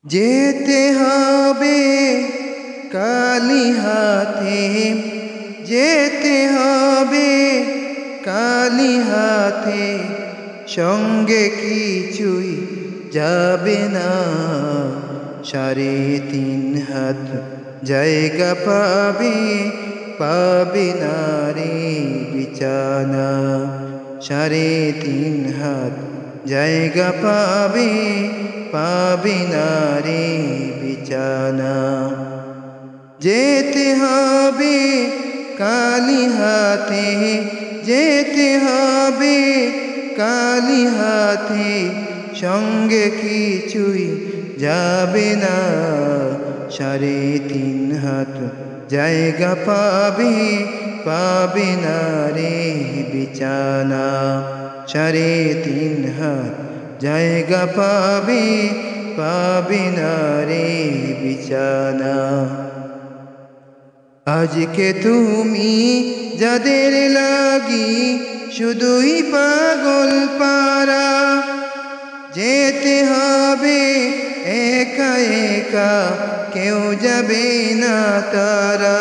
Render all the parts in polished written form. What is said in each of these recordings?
যেতে হবে কালি হাতে, যেতে হবে কালি হাতে, সঙ্গে কিছুই যাবে না। 3.5 হাত জায়গা পাবে, পাবে না রে বিছানা। 3.5 হাত জায়গা পাবে, পাবে না রে বিছানা। যেতে হবে কালি হাতে, যেতে হবে কালি হাতে, সঙ্গে কিছুই যাবে না। 3.5 হাত জায়গা পাবে, পাবে না রে বিছানা। 3.5 হাত জায়গা পাবে, পাবে না রে বিছানা। আজকে তুমি যাদের লাগি শুধুই পাগল পারা, যেতে হবে একা একা, কেউ যাবে না তারা।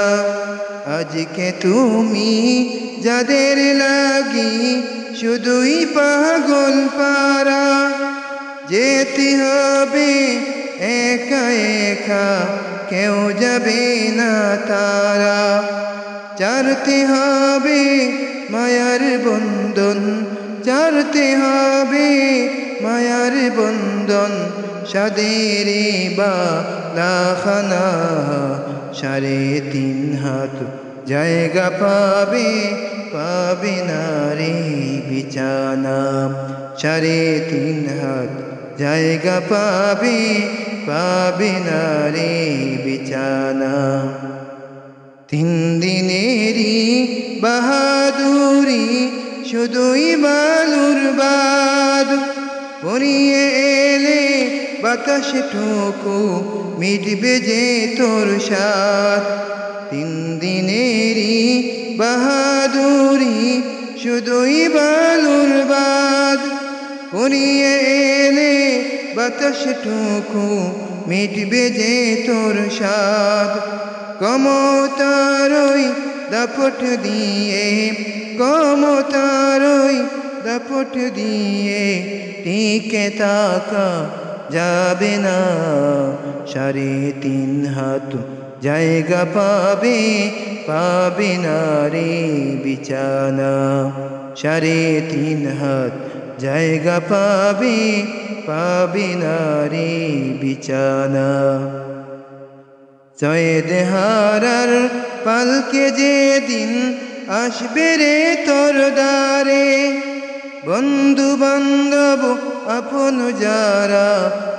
আজকে তুমি যাদের লাগি শুধুই পাগল পারা, যেতে হবে একা একা, কেউ যাবে না তারা। চারতে হবে মায়ার বন্ধন, চারতে হবে মায়ার বন্ধন, সাদের বালাখানা। 3.5 হাত জায়গা পাবে, পাবে না রে বিছানা। 3.5 হাত জায়গা পাবে, পাবে না রে বিছানা। 3 দিনেরই বাহাদুরি শুধুই বালুর বাদ, পরিয়ে এলে বাতাসটুকু মিটবে যে তোর সাথ। 3 দিনেরই বাহাদুরি শুধুই বালুর বাদ, পরিয়ে এলে বাতাসটুকু মিটবে যে তোর সাথ। ক্ষমতারই দাপট দিয়ে, ক্ষমতারই দাপট দিয়ে, টিকে থাকা যাবে না। 3.5 হাত জায়গা পাবে, পাবে না রে বিছানা। 3.5 হাত জায়গা পাবে, পাবে না রে বিছানা। সৈয়দ হারার পালকে যেদিন আসবে রে তোর দ্বারে, বন্ধু বান্ধব আপন যারা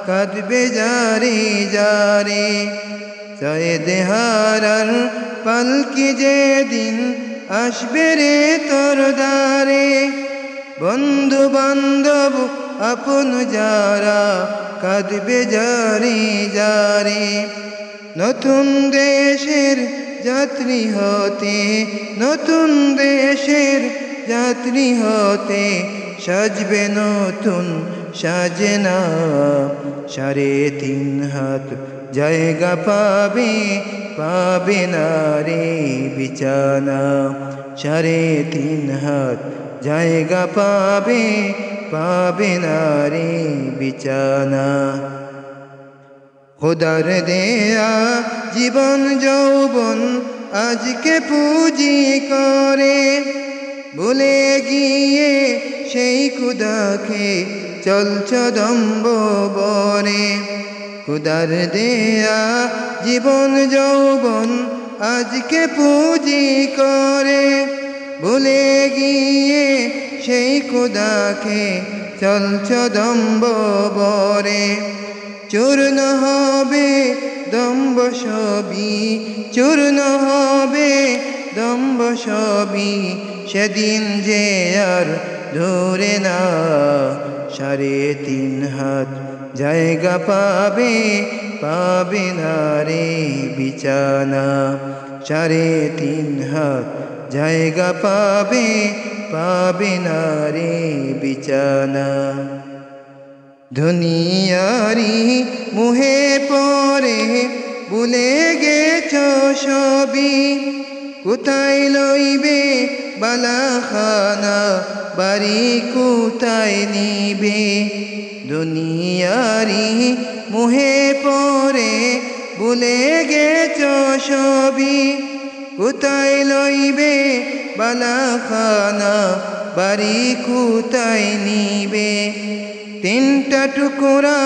কাঁদবে যারে যারে। সৈয়দ হারার পালকে যেদিন আসবে রে তোর দ্বারে, বন্ধু বান্ধব আপন যারা কাঁদবে যারে যারে। নতুন দেশের যাত্রী হতে, নতুন দেশের যাত্রী হতে, সাজবে নতুন সাজনা। 3.5 হাত জায়গা পাবে, পাবে না রে বিছানা। 3.5 হাত জায়গা পাবে, পাবে না রে বিছানা। খোদার দেয়া জীবন যৌবন আজকে পুঁজি করে, ভুলে গিয়ে সেই খুদাকে চলছ দম্ভ বরে। খোদার দেয়া জীবন যৌবন আজকে পুঁজি করে, ভুলে গিয়ে সেই খুদাকে চলছ দম্ভ বরে। চূর্ণ হবে দম্ভ সবই, চূর্ণ হবে দম্ভ সবই, সেদিন যে আর ধরে না। 3.5 হাত জায়গা পাবে, পাবে না রে বিছানা। 3.5 হাত জায়গা পাবে, পাবে না রে বিছানা। দুনিয়ারি মুহে পরে ভুলে গেছ সবই, কোথায় লইবে বালাখানা বাড়ি কোথায় নিবে। দুনিয়ারি মুহে পরে ভুলে গেছ সবই, কোথায় লইবে বালাখানা বাড়ি কোথায় নিবে। তিনটা টুকরা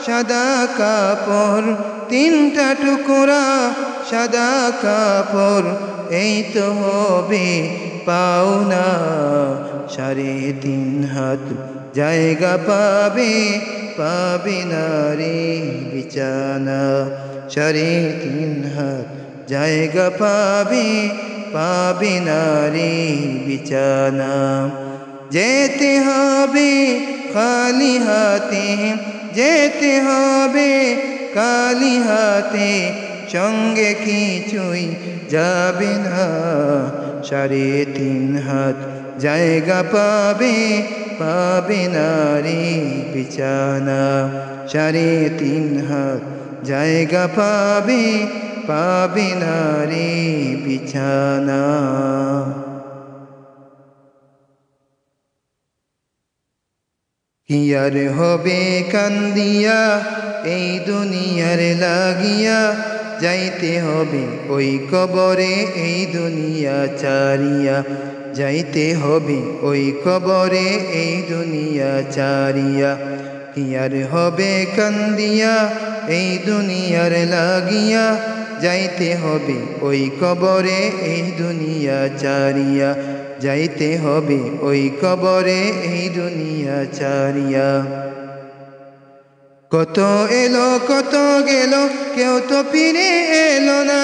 সাদা কাপড়, তিনটা টুকরা সাদা কাপড়, এই তো হবে পাওনা। 3.5 হাত জায়গা পাবে, পাবে না রে বিছানা। 3.5 হাত জায়গা পাবে, পাবে না রে বিছানা। যেতে হবে খালি হাতে, যেতে হবে খালি হাতে, সঙ্গে কিছুই যাবে না। 3.5 হাত জায়গা পাবে, পাবে না রে বিছানা। 3.5 হাত জায়গা পাবে, পাবে না রে বিছানা। কি আর হবে কান্দিয়া এই দুনিয়ার লাগিয়া, যাইতে হবে ওই কবরে এই দুনিয়া ছাড়িয়া, যাইতে হবে ওই কবরে এই দুনিয়া ছাড়িয়া। কি আর হবে কান্দিয়া এই দুনিয়ার লাগিয়া, যাইতে হবে ওই কবরে এই দুনিয়া ছাড়িয়া, যাইতে হবে ওই কবরে এই দুনিয়া ছাড়িয়া। কত এলো কত গেল, কেউ তো ফিরে এলো না,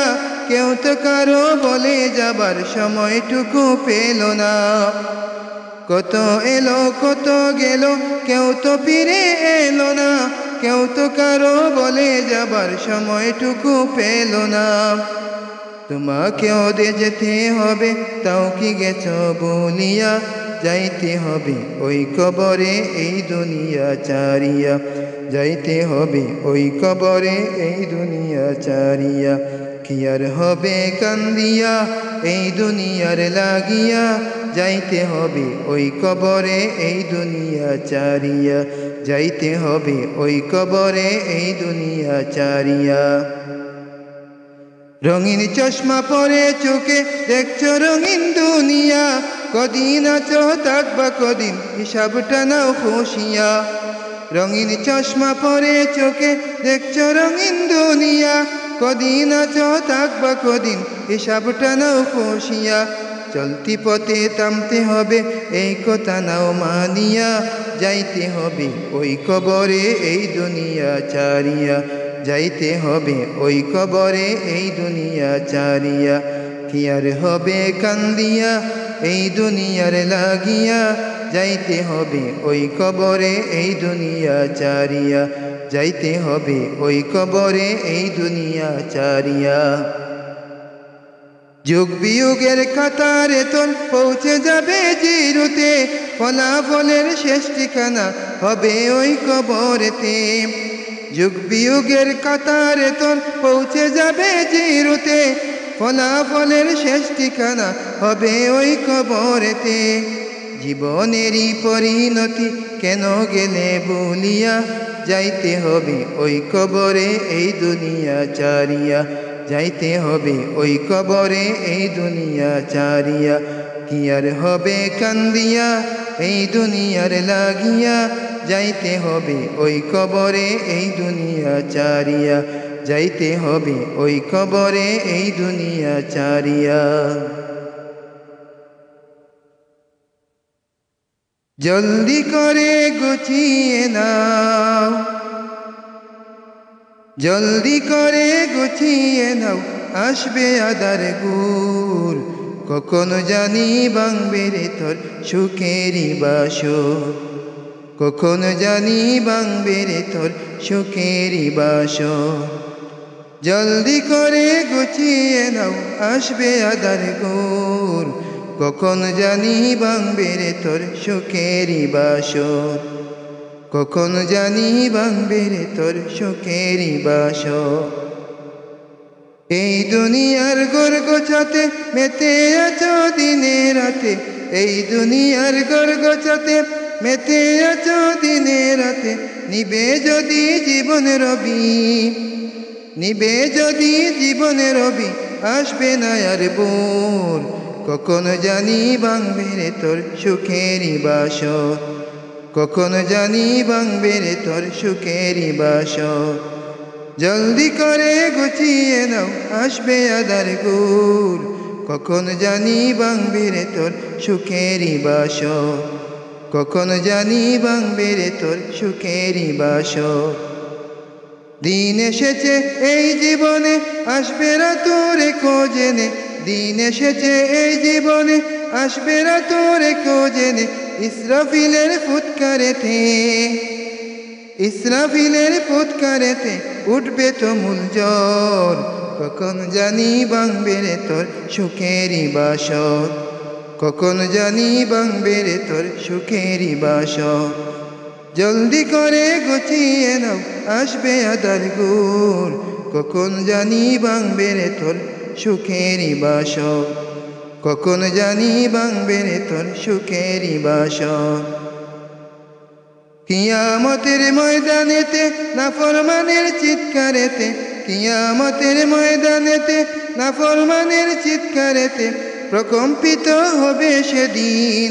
কেউ তো কারো বলে যাবার সময়টুকু পেল না। কত এলো কত গেল, কেউ তো ফিরে এলো না, কেউ তো কারো বলে যাবার সময়টুকু পেল না। তোমাকেও দে যেতে হবে, তাও কি গেছ বলিয়া, যাইতে হবে ওই কবরে এই দুনিয়া ছাড়িয়া, যাইতে হবে ওই কবরে এই দুনিয়া ছাড়িয়া। কি আর হবে কান্দিয়া এই দুনিয়ার লাগিয়া, যাইতে হবে ওই কবরে এই দুনিয়া ছাড়িয়া, যাইতে হবে ওই কবরে এই দুনিয়া ছাড়িয়া। রঙিন চশমা পরে চোখে দেখছ রঙিন দুনিয়া, কদিন আছো থাকবা কদিন হিসাবটা নাও খুশিয়া। রঙিন চশমা পরে চোখে দেখছ রঙিন দুনিয়া, কদিন আছো থাকবা কদিন হিসাবটা নাও খুশিয়া। চলতি পথে থামতে হবে এই কথা নাও মানিয়া, যাইতে হবে ওই কবরে এই দুনিয়া ছাড়িয়া, যাইতে হবে ওই কবরে এই দুনিয়া ছাড়িয়া। কি আর হবে কান্দিয়া এই দুনিয়ার লাগিয়া, যাইতে হবে ওই কবরে এই দুনিয়া ছাড়িয়া, যাইতে হবে ওই কবরে এই দুনিয়া ছাড়িয়া। যুগ বিয়োগের কাতারে তোর পৌঁছে যাবে জিরুতে, ফলাফলের শেষ ঠিকানা হবে ওই কবরেতে। যুগ বিয়োগের কাতারে তোর পৌঁছে যাবে জিরুতে, ফলাফলের শেষ ঠিকানা হবে ওই কবরেতে। জীবনেরই পরিণতি কেন গেলে বলিয়া, যাইতে হবে ওই কবরে এই দুনিয়া ছাড়িয়া, যাইতে হবে ওই কবরে এই দুনিয়া ছাড়িয়া। কি আর হবে কান্দিয়া এই দুনিয়ার লাগিয়া, যাইতে হবে ওই কবরে এই দুনিয়া ছাড়িয়া, যাইতে হবে ওই কবরে এই দুনিয়া ছাড়িয়া। জলদি করে গুছিয়ে নাও, জলদি করে গুছিয়ে নাও, আসবে আদার গুর, কখনো জানি ভাঙবে রে তোর সুখেরই বাসর, কখনো জানি ভাঙবে রে তোর সুখেরই বাসর। জলদি করে গুছিয়ে নাও, আসবে আদার গুর, কখন জানি ভাঙবে রে তোর সুখেরই বাসর। কখন জানি ভাঙবে রে তোর সুখেরই বাসর। এই দুনিয়ার ঘর গোছাতে মেতে আছো দিনে রাতে, এই দুনিয়ার ঘর গোছাতে মেতে আছো দিনে রাতে। নিবে যদি জীবনের রবি, নিবে যদি জীবনের রবি, আসবে না আর ভোর। কখন জানি ভাঙবে রে তোর সুখেরই বাসর, কখন জানি ভাঙবে রে তোর সুখেরই বাসর। জলদি করে গুছিয়ে নাও আসবে আঁধার ঘোর, কখন জানি ভাঙবে রে তোর সুখেরই বাসর, কখন জানি ভাঙবে রে তোর সুখেরই বাসর। দিন এসেছে এই জীবনে আসবে না তোরে খোঁজেনে, দিন এসেছে এই জীবনে আসবে না তোরে খোঁজেনে। ইসরাফিলের ফুৎকারেতে, ইসরাফিলের ফুৎকারেতে উঠবে তো মূল জ্বর। কখন জানি ভাঙবে রে তোর সুখেরই বাসর, কখন জানি ভাঙবে রে তোর সুখেরই বাসর। জলদি করে গুছিয়ে নাও আসবে আঁধার ঘোর, কখন জানি ভাঙবে রে তোর সুখেরই বাসর, কখন জানি ভাঙবে রে তোর সুখেরই বাসর। কিয়ামতের ময়দানেতে নাফরমানের চিৎকারেতে, কিয়ামতের ময়দানেতে নাফরমানের চিৎকারেতে প্রকম্পিত হবে সেদিন,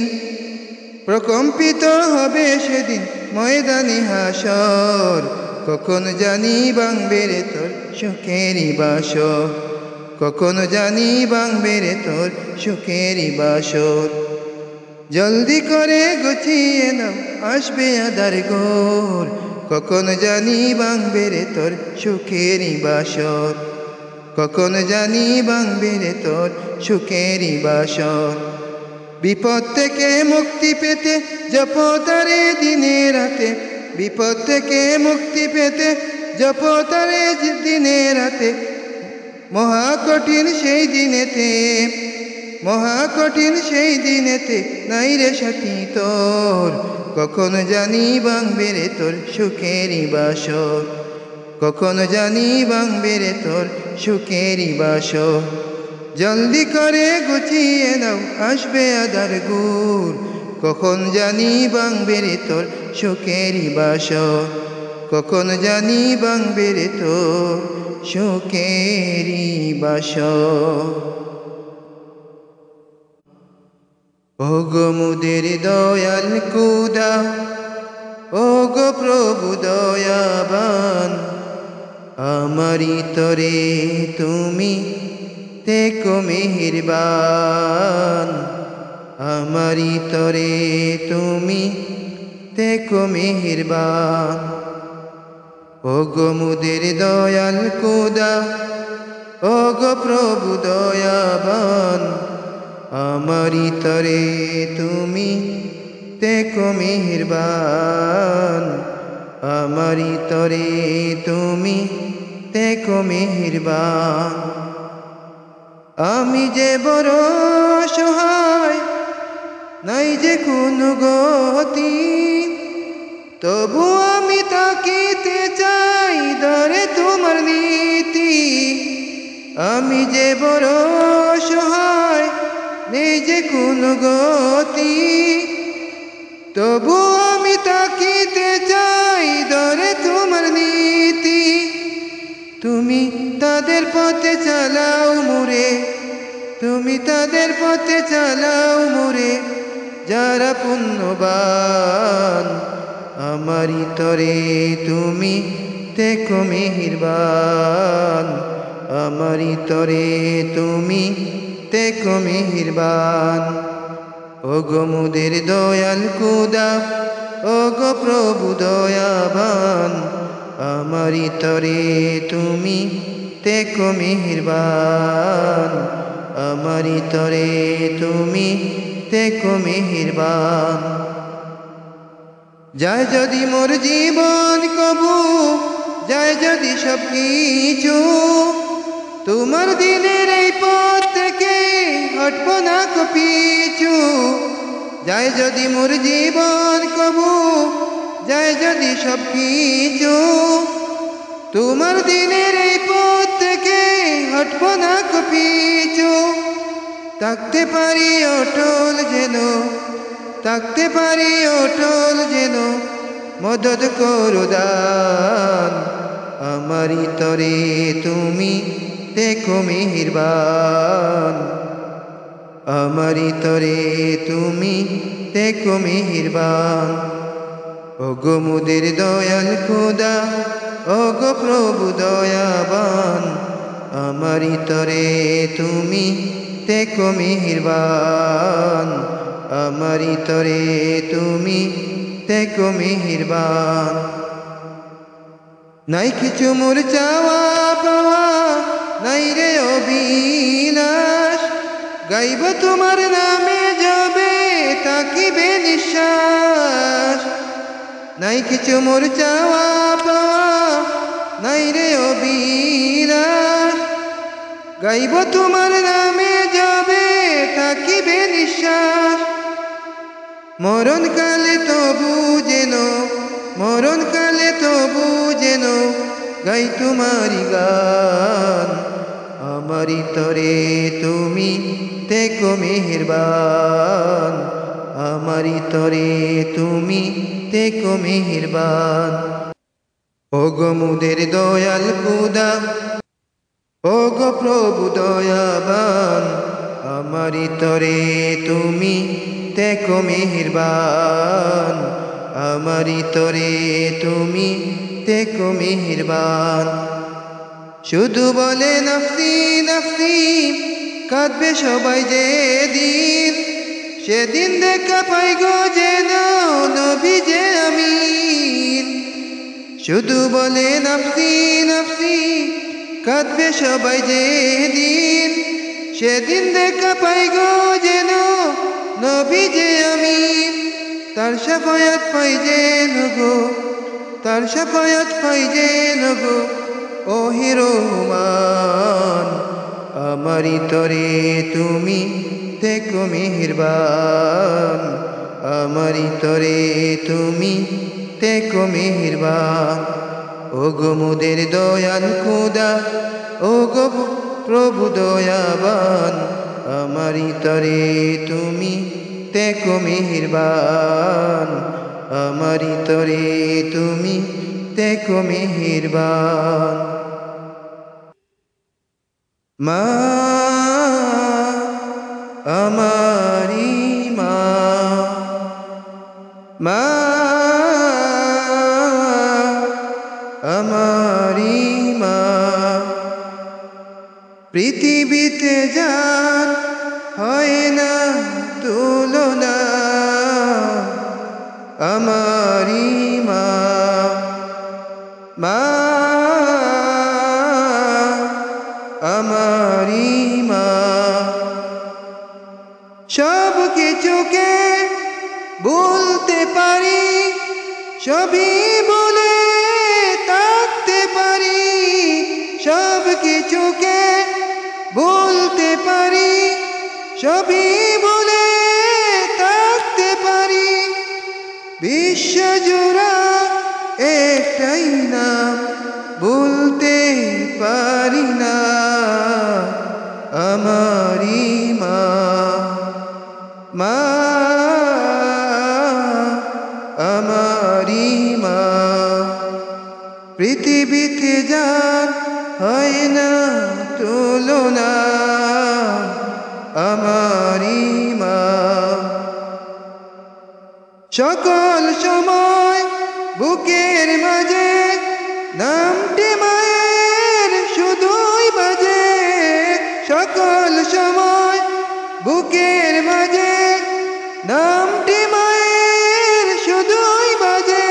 প্রকম্পিত হবে সেদিন ময়দানে হাসর। কখন জানি ভাঙবে রে তোর সুখেরই বাসর, কখন জানি ভাঙবে রে তোর সুখেরই বাসর। জলদি করে গুছিয়ে নাও আসবে আঁধার ঘোর, কখন জানি ভাঙবে রে তোর সুখেরই বাসর, কখন জানি ভাঙবে রে তোর সুখেরই বাসর। বিপদ থেকে মুক্তি পেতে জপো তারে দিনে রাতে, বিপদ থেকে মুক্তি পেতে জপো তারে দিনে রাতে। মহা কঠিন সেই দিনেতে, মহা কঠিন সেই দিনেতে নাই রে সাথী তোর। কখন জানি ভাঙবে রে তোর সুখেরই বাসর, কখন জানি ভাঙবে রে তোর সুখেরই বাসর। জলদি করে গুছিয়ে নাও আসবে আঁধার ঘোর, কখন জানি ভাঙবে রে তোর সুখেরই বাসর, কখন জানি ভাঙবে রে তোর সুখেরই বাসর। ওগো মুদের দয়াল খুদা, ওগো প্রভু দয়াবান, আমারি তরে তুমি থেকো মেহেরবান, আমারি তরে তুমি থেকো মেহেরবান। ওগো মুদের দয়াল খুদা, ওগো প্রভু দয়াবান, আমারি তরে তুমি থেকো মেহেরবান, আমারি তরে তুমি থেকো মেহেরবান। আমি যে বড় সহায় নাই যে কোনো গতি, তবু আমি তাকিতে চাই ধরে তোমার নীতি। আমি যে বড় সহায় নেই যে কোনো গতি, তবু আমি তাকিতে চাই ধরে তোমার নীতি। তুমি তাদের পথে চালাও মোরে, তুমি তাদের পথে চালাও মোরে যারা পুণ্যবান, আমারি তরে তুমি থেকো মেহেরবান, আমারি তরে তুমি থেকো মেহেরবান। ওগো মুদের দয়াল খুদা, ওগো প্রভু দয়াবান, আমারি তরে তুমি থেকো মেহেরবান, আমারি তরে তুমি থেকো মেহেরবান। যায় যদি মোর জীবন কবু, যায় যদি সব কিছু, তোমার দিনের এই পথ থেকে হটব না কো পিছু। যায় যদি মোর জীবন কবু, যায় যদি সব কিছু, তোমার দিনের এই পথ থেকে হটব না পিছু। থাকতে পারি অটল যেন, থাকতে পারি অটল যেন, মদদ করো দান। আমারি তরে তুমি দেখো মেহেরবান, আমারি তরে তুমি দেখো মেহেরবান। ওগো মোদের দয়াল খোদা, ওগো প্রভু দয়াবান, আমারি তরে তুমি দেখো মেহেরবান, আমারি তরে তুমি দেখো মেহেরবান। নাই কিছু মোর চাওয়া পাওয়া, নাই রে অবিলাস, গাইব তোমার নামে যাবে তাকিবে নিঃশ্বাস। নাই কিছু মোর চাওয়া পাওয়া, নাই রে অবিলাস, গাইব তোমার নামে যাবে তাকিবে নিঃশ্বাস। মরণ কালে তবু যেন, মরণ কালে তবু যেন গাই তোমারি গান। আমারি তরে তুমি দেখো মেহেরবান, আমারি তরে তুমি দেখো মেহেরবান। ওগো মোদের দয়াল খোদা, ওগো প্রভু দয়াবান, আমারি তরে তুমি দেখো মেহেরবান, আমারি তরে তুমি দেখো মেহেরবান। শুধু বলে নফসি নফসি, কাঁদবে সবাই যেদিন, সেদিন দেখা পাই গো যেন নবী যে আমিন। শুধু বলে নফসি নফসি, কাঁদবে সবাই যেদিন, সেদিন দেখা পাই গো যেন নবী যে আমিন। তার শাফায়াত পাই যেন গো, তার শাফায়াত পাই যেন গো ওহে রহমান। আমারি তরে তুমি দেখো মেহেরবান, আমারি তরে তুমি দেখো মেহেরবান। ওগো মোদের দয়াল খোদা, ওগো প্রভু দয়াবান, আমারি তরে তুমি দেখো মেহেরবান, আমারি তরে তুমি দেখো মেহেরবান। মা আমারি মা, মা আমারি মা, পৃথিবীতে যার হয় না তুলনা, আমারি মা। মা আমারি মা, সব কিছুকে বলতে পারি, সবই বলে থাকতে পারি, সব কিছুকে বলতে পারি, সবই বলে থাকতে পারি। বিশ্বজোড়া একটাই নাম বলতে পারি না, আমারি মা। মা আমারি মা, পৃথিবীতে যার হয় না তুলনা, আমারি মা। সকল সময় বুকের মাঝে নামটি মায়ের শুধুই বাজে, সকল সময় বুকের মাঝে নামটি মায়ের শুধুই বাজে।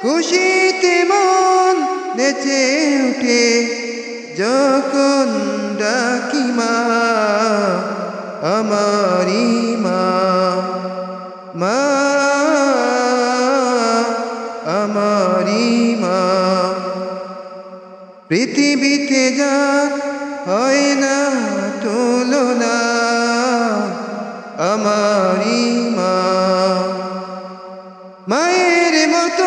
খুশিতে মন নেচে উঠে যখন ডাকি মা, আমারি মা। মা আমারি মা, পৃথিবীতে যার হয় না তুলনা, আমারি মা। মায়ের মতো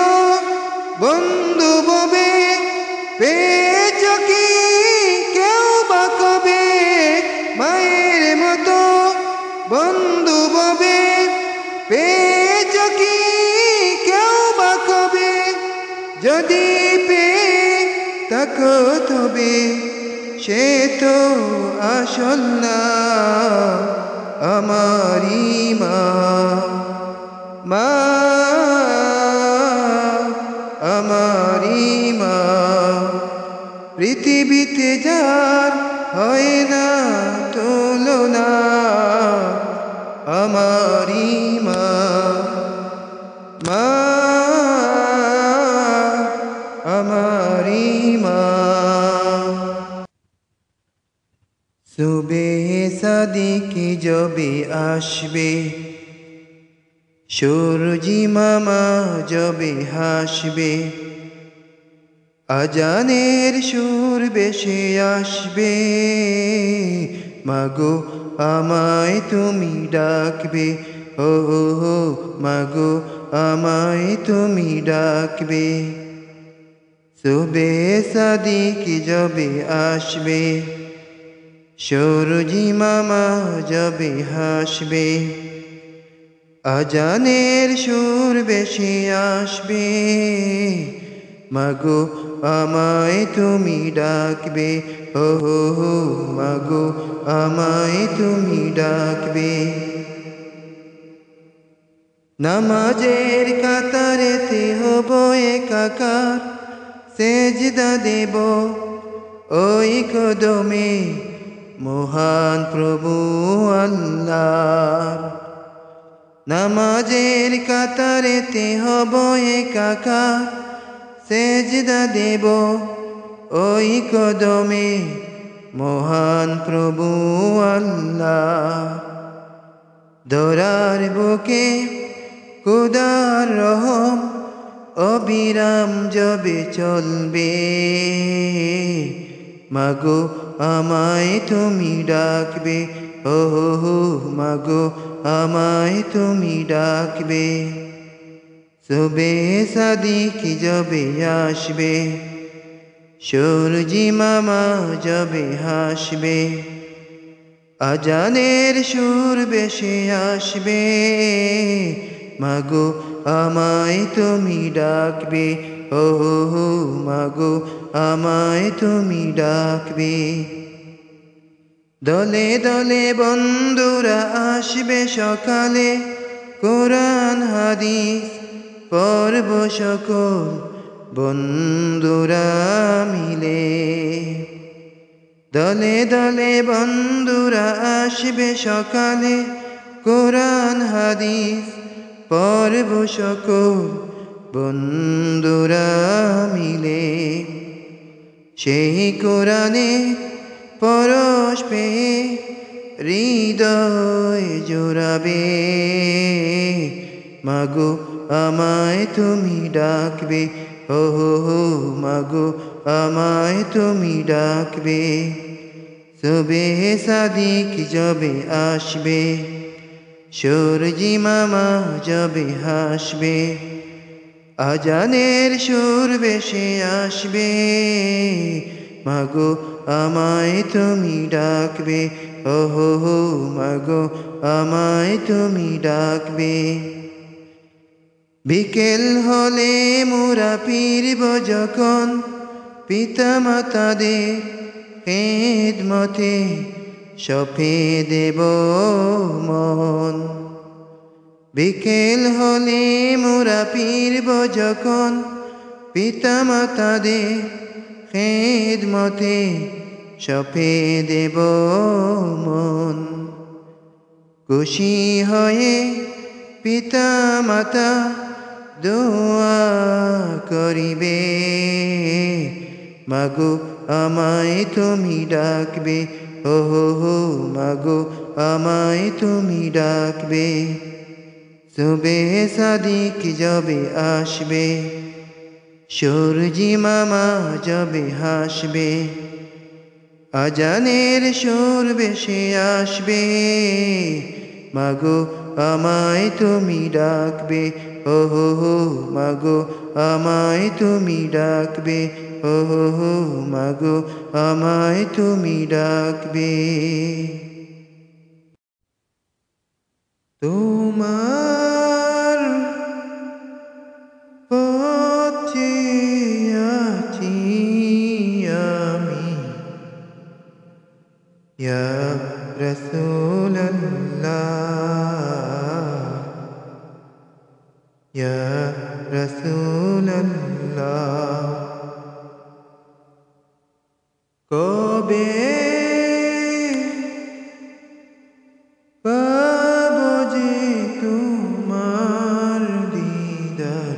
পেয়ে তাকো তবে সে তো আসল না আমারি মা মা আমারি মা পৃথিবীতে যার হয় না তুলনা আমারি মা মা আমারি মা সুবেহ সাদিকে যবে আসবে সূরজি মামা যবে হাসবে আজানের সুর বেশে আসবে মাগো আমায় তুমি ডাকবে ও মাগো আমায় তুমি ডাকবে সুবেহ সাদিক যবে আসবে সূরজি মামা যবে হাসবে আজানের সুর বেশি আসবে মাগো আমায় তুমি ডাকবে ও মাগো আমায় তুমি ডাকবে নামাজের কাতারেতে হব একাকার সেজদা দেব ওই কদমে মহান প্রভু আল্লাহর নামাজের কাতারেতে হব একাকার সেজদা দেব ওই কদমে মহান প্রভু আল্লাহ দরার বুকে খোদার রহম অবিরাম যবে চলবে মাগো আমায় তুমি ডাকবে ও মাগো আমায় তুমি ডাকবে সুবেহ সাদিক যবে আসবে সূরজি মামা যবে হাসবে আজানের সুর বেশে আসবে মাগো আমায় তুমি ডাকবে ও মাগো আমায় তুমি ডাকবে দলে দলে বন্ধুরা আসবে সকালে কোরআন হাদিস পড়ব সকল বন্ধুরা মিলে দলে দলে বন্ধুরা আসবে সকালে কোরআন হাদিস পড়ব সকল বন্ধুরা মিলে সেই কোরআনে পরশ পেয়ে হৃদয় জোড়াবে মাগো আমায় তুমি ডাকবে ও মাগো আমায় তুমি ডাকবে সুবেহ সাদিক যবে আসবে সূরজি মামা যবে হাসবে আজানের সুর বেশে আসবে মাগো আমায় তুমি ডাকবে ও মাগো আমায় তুমি ডাকবে বিকেল হলে মোরা ফিরব যখন পিতা মাতাদের খেদমতে সঁপে দেব মন বিকেল হলে মোরা ফিরব যখন পিতা মাতাদের খেদমতে সঁপে দেব মন খুশি হয়ে পিতা মাতা দোয়া করিবে মাগো আমায় তুমি ডাকবে ও মাগো আমায় তুমি ডাকবে সুবেহ সাদিক যবে আসবে সূরজি মামা যবে হাসবে আজানের সুর বেশে আসবে মাগো আমায় তুমি ডাকবে ও মাগো আমায় তুমি ডাকবে ও মাগো আমায় তুমি ডাকবে তোমার পথে কবে পাবো যে তোমার দিদার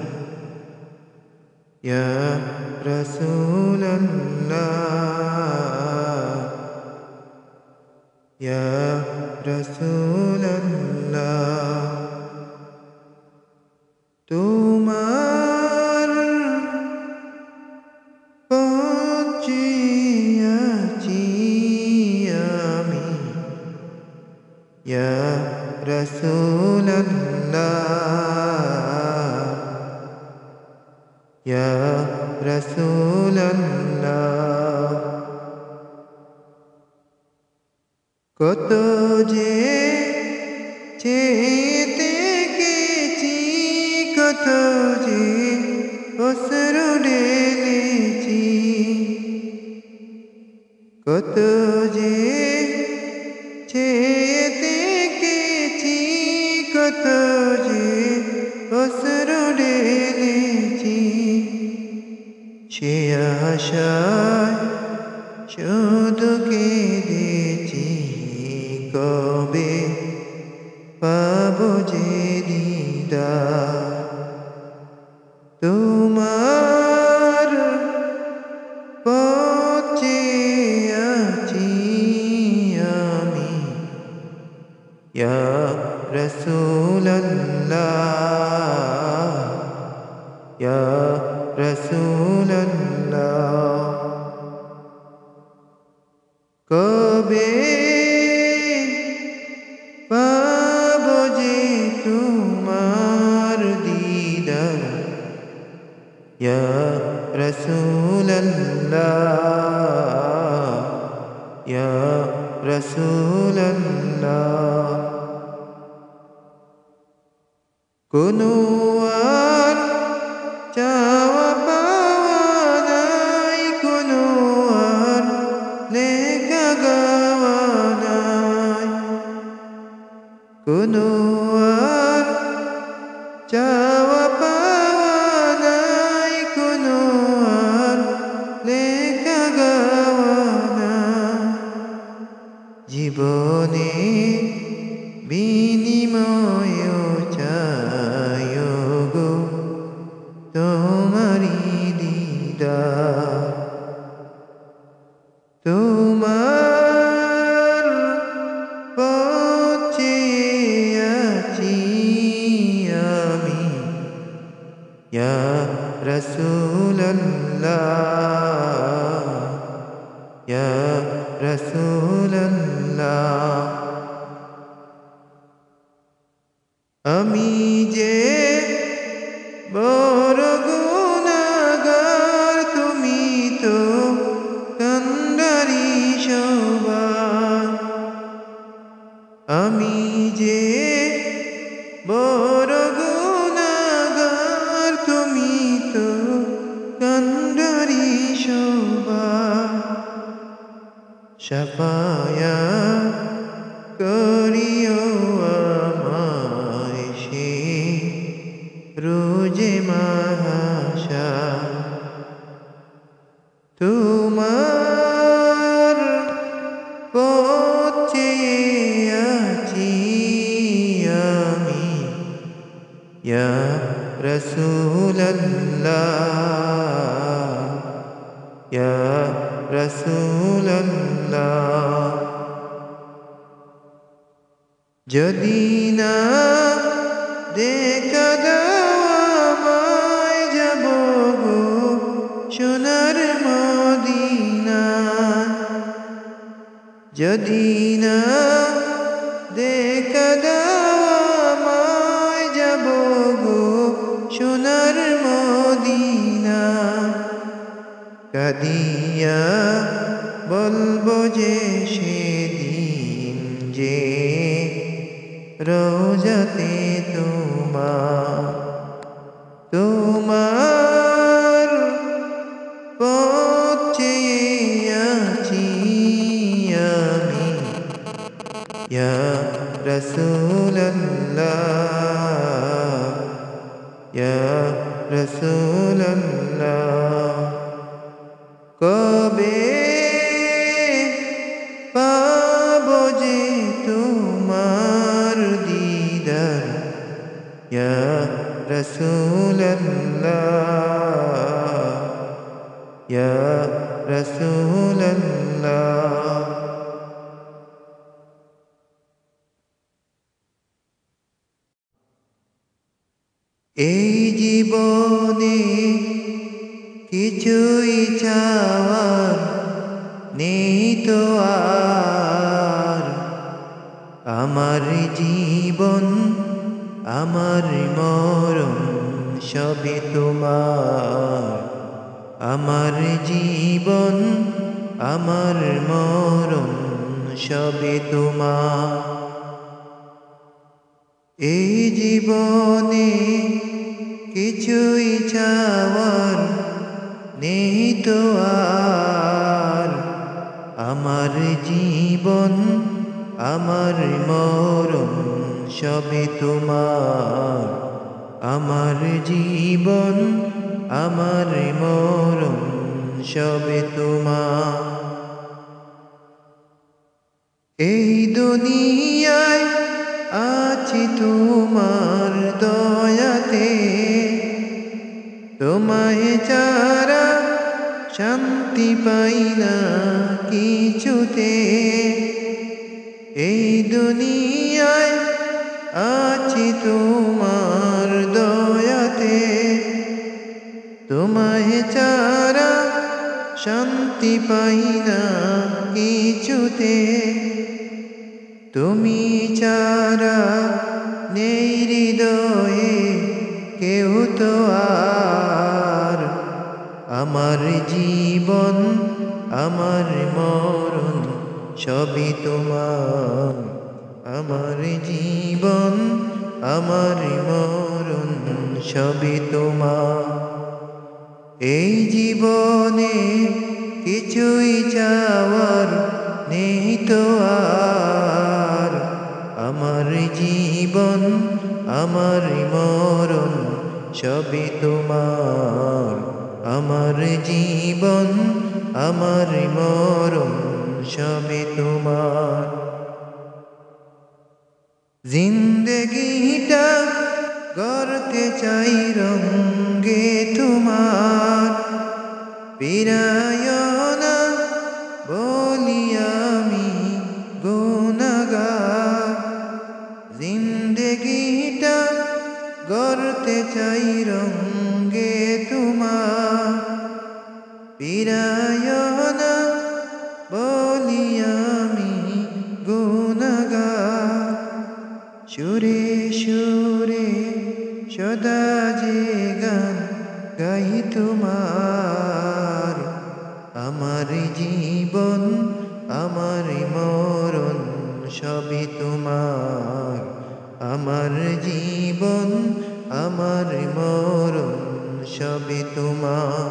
ইয়া রাসূলুল্লাহ ইয়া রাসূলুল্লাহ তোমার পথে আছি আমি ইয়া রাসূলুল্লাহ ইয়া রাসূলুল্লাহ কত যে চেতে গেছি কত যে অশ্রু ঢেলেছি কত যে চেতে গেছি কত যে অশ্রু ঢেলেছি সে আশায় শুধু কেঁদেছি কবে পাবো যে দিদার তোমার পথে আছি আমি ইয়া রাসূলুল্লাহ ইয়া রাসূলুল্লাহ কবে পাবো যে তোমার দিদার ইয়া রাসূলুল্লাহ ইয়া রাসূলুল্লাহ কোনো আর চাওয়া পাওয়া নাই কোনো আর লেখা গাওয়া নাই কোনো আর চাওয়া পাওয়া নাই কোনো আর লেখা গাওয়া নাই জীবনে বিনিময় চাই গো তোমারি দিদার তোমার পথে আছি আমি ইয়া রাসূলুল্লাহ ইয়া রাসূলুল্লাহ আমি যে বড় গুনাহগার তুমি তো কান্ডারি সবার আমি যে বড় গুনাহগার তুমি তো কান্ডারি সবার শাফায়াত করিও আমায় সে রোজে মাহশার তোমার পথে আছি আমি ইয়া রাসূলুল্লাহ ইয়া রাসূলুল্লাহ যদি না দেখা দাও আমায় যাব গো সোনার মদিনা যদি না দেখা দাও আমায় যাব গো সোনার মদিনা কাদিয়া বলবো যে সেদিন যে রোজাতে তোমার পথে আছি আমি ইয়া রাসূলুল্লাহ ইয়া রাসূলুল্লাহ কবে ইয়া রাসূলাল্লাহ। এই জীবনে কিছুই চাওয়ার নেই তো আর, আমার জীবন আমার মরণ সবই তোমার। আমার জীবন আমার মরণ সবই তোমার। এই জীবনে কিছুই চাওয়ার নেই তো আর, আমার জীবন আমার মরণ সবই তোমার। আমার জীবন আমার মরণ সবই তোমার। এই দুনিয়ায় আছি তোমার দয়াতে, তোমায় ছাড়া শান্তি পাই না কিছুতে। এই দুনিয়ায় আছি তোমার দয়াতে, তোমায় ছাড়া শান্তি পাই না কিছুতে। তুমি ছাড়া নেই হৃদয়ে কেউ তো আর, আমার জীবন আমার মরণ সবই তোমার। আমার জীবন আমার মরণ সবই তোমার। এই জীবনে কিছুই চাওয়ার নেই তো আর, আমার জীবন আমার মরণ সবই তোমার। আমার জীবন আমার মরণ সবই তোমার। জিন্দেগিটা গড়তে চাই রঙ্গে তোমার, ফিরায় না বলি আমি গুনাহগার। জিন্দেগিটা গড়তে চাই রঙ্গে তোমার, ফিরায় না বলি আমি গুনাহগার। সুরে সুরে সদা যে গান গাই তোমার। আমার জীবন আমার মরণ সবই তোমার। আমার জীবন আমার মরণ সবই তোমার।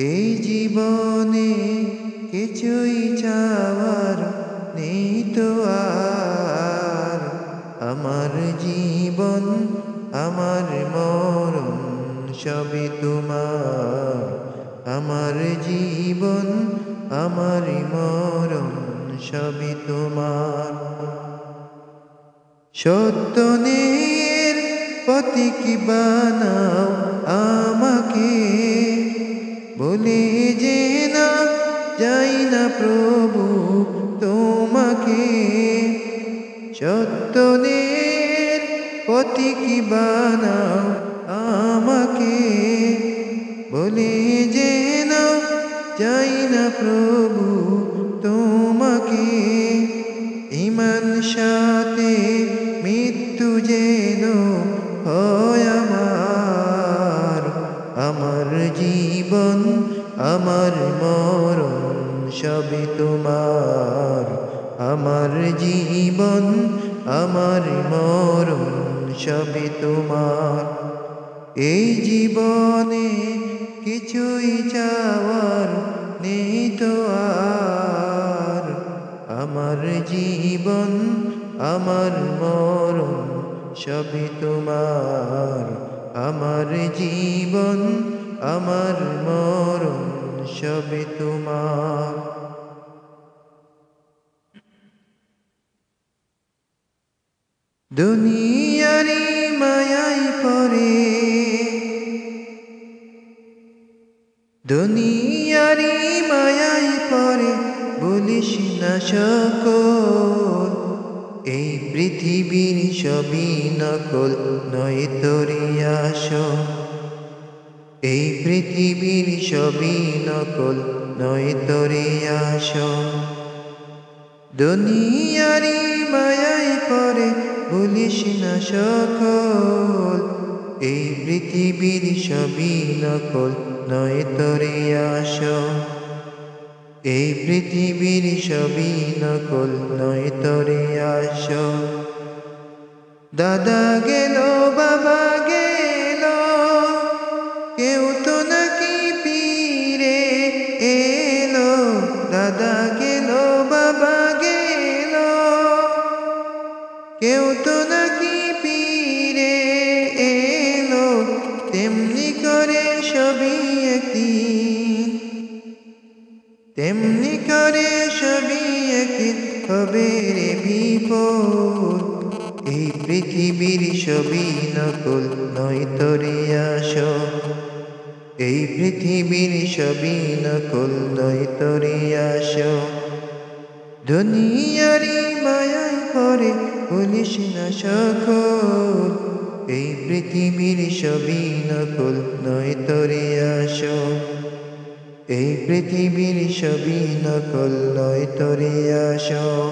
এই জীবনে কিছুই চাওয়ার নেই তো আর, আমার জীবন আমার মরণ সবই তোমার। আমার জীবন আমার মরণ সবই তোমার। সত্যনের প্রতীক বানাও আমাকে, বলে যে না যাই না প্রভু তোমাকে। সত্যনের প্রতীক বানাও আমাকে, বলে যে না যাই না প্রভু তোমাকে। ঈমান সাথে মৃত্যু যেন হয় আমার, আমার জীবন আমার মরণ সবই তোমার। আমার জীবন আমার মরণ সবই তোমার। এই জীবনে কিছুই চাওয়ার নেই তো আর, আমার জীবন আমার মরণ সবই তোমার। আমার জীবন আমার মরণ সবই তোমার। দুনিয়ারি মায়াই পড়ে দুনিয়ারি মায়াই পরে বলিস না সকল, এই পৃথিবীর সবই নকল নয় তোরে আসল। এই পৃথিবীর সবই নকল নয় তোরে আসল। দুনিয়ারি মায়াই পরে বলিস না সকল, এই পৃথিবীর সবই নকল নয় তোরে আসল। এই পৃথিবীর সবই নকল নয় তোরে আসল। দাদা গেল বাবা গেল, কেউ তো নাকি ফিরে এলো। দাদা গেল বাবা গেল, কেউ তো নাকি ফিরে এলো। তেমনি করে সবই একদিন, তেমনি করে সবই একদিন হবে রে বিপদ। এই পৃথিবীর সবই নকল নয় তোরে আসল। এই পৃথিবীর সবই নকল নয় তোরে আসল। দুনিয়ারি মায়ায় পরে বলিস না সকল, এই পৃথিবীর সবই নকল নয় তোরে আসল। এই পৃথিবীর সবই নকল নয় তোরে আসল।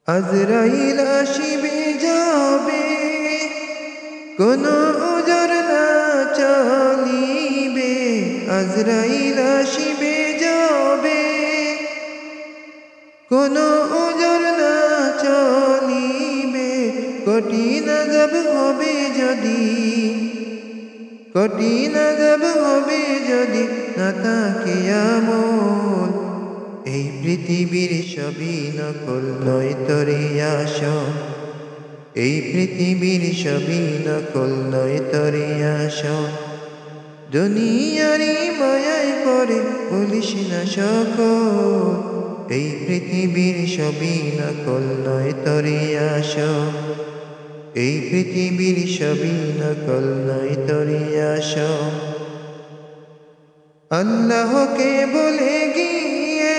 আজরাইল আসিবে যাবে, কোনো ওজর না চলিবে। আজরাইল আসিবে যাবে, কোনো ওজর না চলিবে। কঠিন আযাব হবে যদি, কঠিন আযাব হবে যদি না থাকে আমল। এই পৃথিবীর সবই নকল নয় তোরে আসল। এই পৃথিবীর সবই নকল নয় তোরে আসল। দুনিয়ারি মায়ায় পরে বলিস না সকল, এই পৃথিবীর সবই নকল নয় তোরে আসল। এই পৃথিবীর সবই নকল নয় তোরে আসল। আল্লাহকে বলে গিয়ে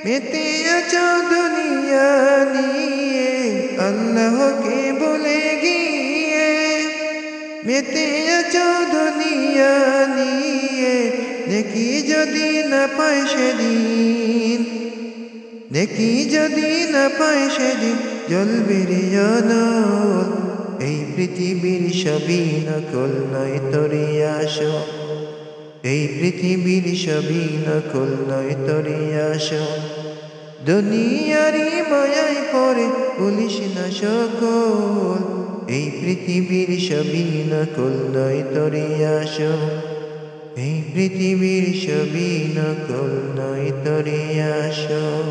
মেতে আছো দুনিয়া নিয়ে। আল্লাহকে বলে গিয়ে মেতে আছো দুনিয়া নিয়ে। নেকি যদি না পায় সেদিন, নেকি যদি না পায় সেদিন জ্বলবে রে আলোর। এই পৃথিবীর সবই নকল নয় তোরে আসল। এই পৃথিবীর সবই নকল নয় তোরে আসল। দুনিয়ারি মায়ায় পরে বলিস না সকল, এই পৃথিবীর সবই নকল নয় তোরে আসল। এই পৃথিবীর সবই নকল নয় তোরে আসল।